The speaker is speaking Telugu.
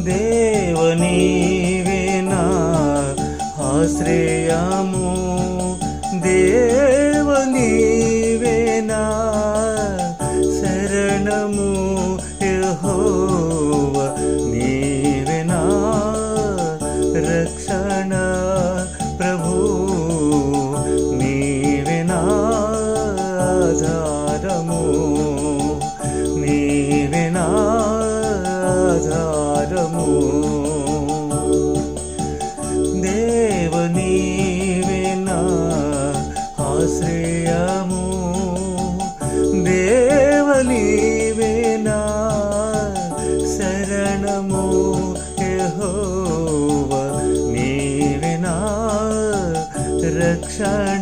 దేవ నీవే నా ఆశ్రయము, దేవ నీవే నా శరణము, యెహోవా నీవే నా రక్షణ, ప్రభు నీవే నా ఆధారము, నీవే నా ఆధారము. దేవ నీవే నా ఆశ్రయము, దేవ నీవే నా శరణము, యెహోవా నీవే నా రక్షణ.